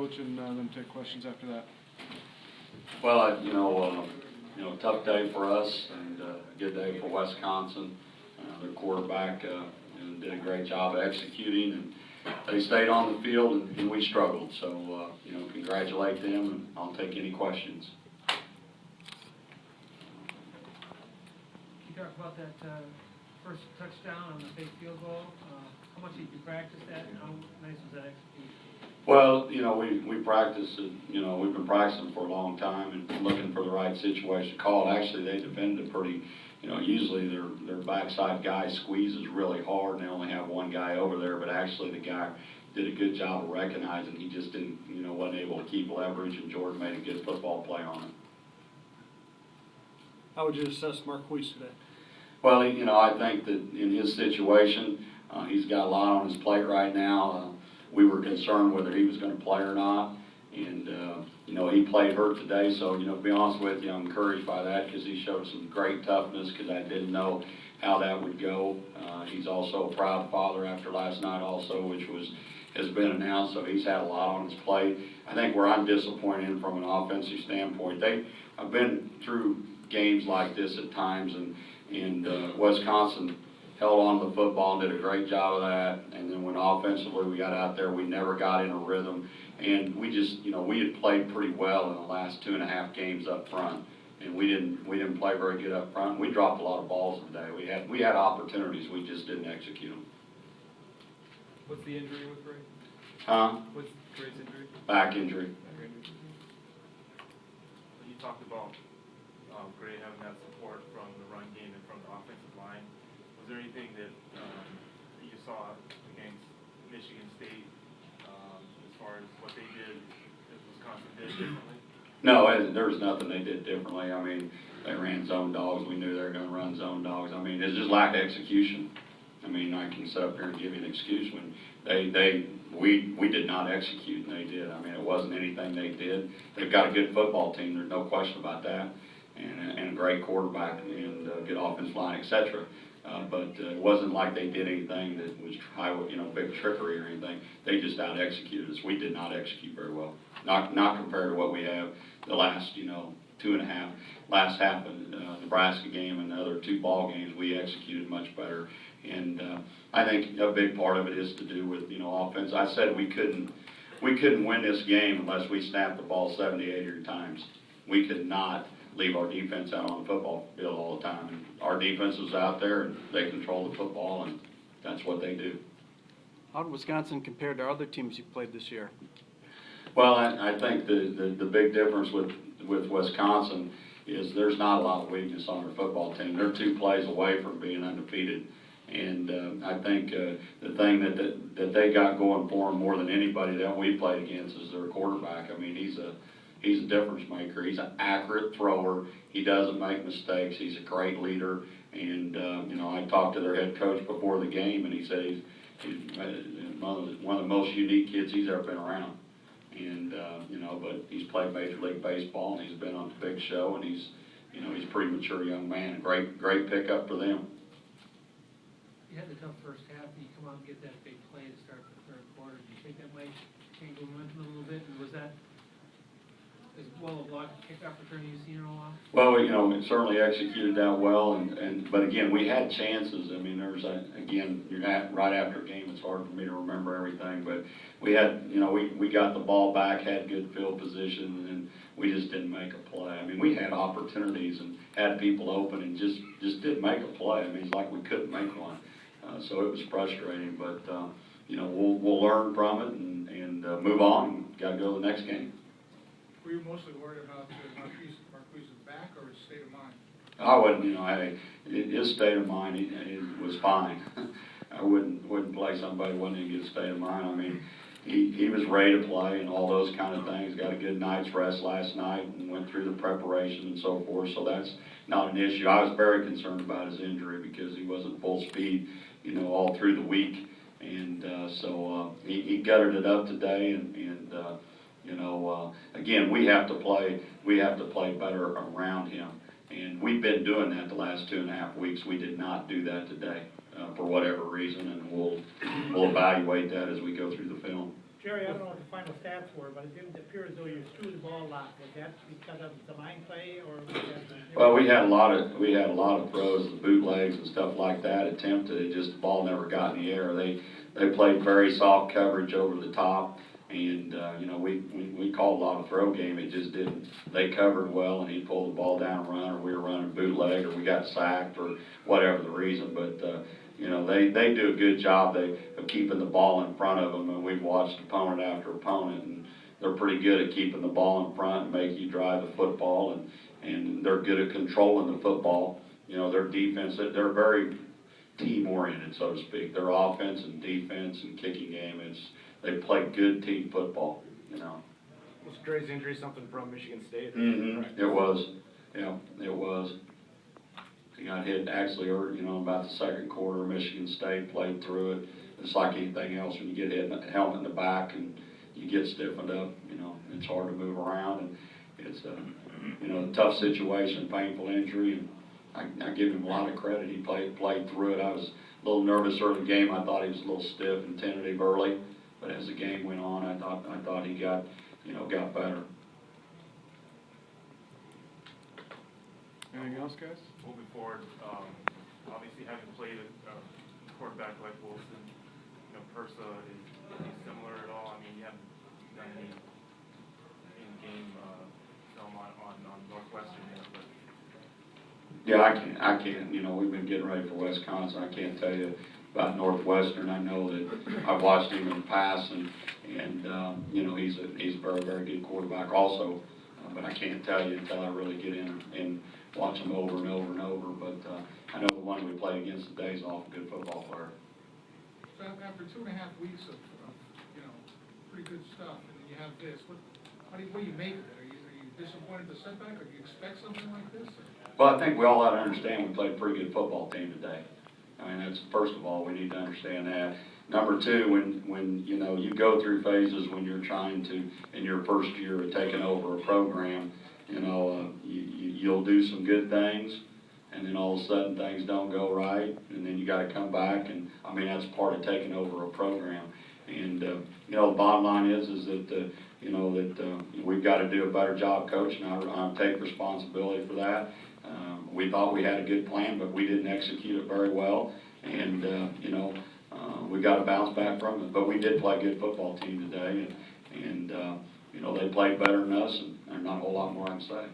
coach, and then take questions after that. Well, tough day for us and a good day for Wisconsin. Their quarterback did a great job of executing, and they stayed on the field, and we struggled. So, congratulate them, and I'll take any questions. You talk about that first touchdown on the fake field goal. How much did you practice that, and how nice was that execution? Well, we practiced it, we've been practicing for a long time and looking for the right situation to call. Actually, they defended it pretty, usually their backside guy squeezes really hard and they only have one guy over there, but actually the guy did a good job of recognizing. He just didn't, wasn't able to keep leverage, and Jordan made a good football play on it. How would you assess Marquise today? Well, I think that in his situation, he's got a lot on his plate right now. We were concerned whether he was going to play or not, and he played hurt today. So, to be honest with you, I'm encouraged by that because he showed some great toughness because I didn't know how that would go. He's also a proud father after last night also, which has been announced, so he's had a lot on his plate. I think where I'm disappointed in from an offensive standpoint, I've been through games like this at times, and Wisconsin held on to the football and did a great job of that. And then when offensively we got out there, we never got in a rhythm. And we just, we had played pretty well in the last 2.5 games up front, and we didn't play very good up front. We dropped a lot of balls today. We had opportunities, we just didn't execute them. What's the injury with Gray? Huh? What's Gray's injury? Back injury. You talked about Gray having that support from the run game and from the offensive line. Was there anything that you saw against Michigan State as far as what they did, that Wisconsin did differently? No, there was nothing they did differently. I mean, they ran zone dogs. We knew they were going to run zone dogs. I mean, it's just lack of execution. I mean, I can sit up here and give you an excuse when we did not execute, and they did. I mean, it wasn't anything they did. They've got a good football team. There's no question about that, and a great quarterback and a good offensive line, etc. But it wasn't like they did anything that was big trickery or anything. They just out-executed us. We did not execute very well. Not compared to what we have the last, 2.5, last half of the Nebraska game and the other 2 ball games. We executed much better. And I think a big part of it is to do with, offense. I said we couldn't win this game unless we snapped the ball 70, 80 times. We could not leave our defense out on the football field all the time. And our defense was out there, and they control the football, and that's what they do. How did Wisconsin compare to other teams you've played this year? Well, I think the big difference with Wisconsin is there's not a lot of weakness on their football team. They're 2 plays away from being undefeated. And I think the thing that they got going for them more than anybody that we played against is their quarterback. I mean, he's a difference maker. He's an accurate thrower. He doesn't make mistakes. He's a great leader. And I talked to their head coach before the game, and he said he's one of the most unique kids he's ever been around. And but he's played Major League Baseball, and he's been on the big show, and he's a pretty mature young man. A great pickup for them. You had the tough first half, and you come out and get that big play to start the third quarter. Do you think that might change the momentum a little bit? And was that as well a blocked kickoff return you've seen in a while? Well, we certainly executed that well, but again, we had chances. I mean, you're right after a game, it's hard for me to remember everything, but we had, we got the ball back, had good field position, and we just didn't make a play. I mean, we had opportunities and had people open and just didn't make a play. I mean, it's like we couldn't make one. So it was frustrating, but we'll learn from it and move on. Got to go to the next game. Were you mostly worried about Marquise's back or his state of mind? I wasn't. His state of mind, it was fine. I wouldn't play somebody who wasn't in a good state of mind. I mean, he was ready to play and all those kind of things. Got a good night's rest last night and went through the preparation and so forth. So that's not an issue. I was very concerned about his injury because he wasn't full speed, all through the week. And so he gutted it up today. And again, we have to play better around him. And we've been doing that the last 2.5 weeks. We did not do that today for whatever reason, and we'll evaluate that as we go through the film. Jerry, I don't know what the final stats were, but it didn't appear as though you threw the ball a lot. Was that because of the line play, or was that? Well, we had a lot of throws, the bootlegs and stuff like that attempted. It just the ball never got in the air. They played very soft coverage over the top, and you know, we called a lot of throw game. It just didn't. They covered well, and he pulled the ball down and run, or we were running bootleg, or we got sacked, or whatever the reason. But you know, they do a good job of keeping the ball in front of them, and we've watched opponent after opponent, and they're pretty good at keeping the ball in front and make you drive the football, and they're good at controlling the football. You know, their defense, they're very team-oriented, so to speak. Their offense and defense and kicking game, they play good team football, you know. Was Dre's injury something from Michigan State? Mm-hmm. It was, yeah, it was. He got hit actually, you know, about the second quarter. Michigan State played through it. It's like anything else when you get hit in the helmet in the back and you get stiffened up. You know, it's hard to move around, and it's you know, a tough situation, painful injury. And I give him a lot of credit. He played through it. I was a little nervous early in the game. I thought he was a little stiff and tentative early, but as the game went on, I thought he got better. Anything else, guys? Moving forward, obviously having played a quarterback like Wilson, you know, Persa is similar at all? I mean, you haven't done any in-game film on Northwestern yet, but. Yeah, I can't, you know, we've been getting ready for Wisconsin. I can't tell you about Northwestern. I know that I've watched him in the past, and you know, he's a very, very good quarterback also. But I can't tell you until I really get in and watch him over and over and over. But I know the one we played against today is off a good football player. So after 2.5 weeks of you know, pretty good stuff, and then you have this, what do you make of it? Are you disappointed with the setback, or do you expect something like this? Well, I think we all ought to understand we played a pretty good football team today. I mean, that's, first of all, we need to understand that. Number two, when you know, you go through phases when you're trying to, in your first year of taking over a program, you know, you'll do some good things, and then all of a sudden things don't go right, and then you got to come back, and I mean, that's part of taking over a program. And you know, the bottom line is that you know, that we've got to do a better job coaching. I take responsibility for that. We thought we had a good plan, but we didn't execute it very well, and you know, we got to bounce back from it. But we did play a good football team today, and you know, they played better than us, and there's not a whole lot more I can say.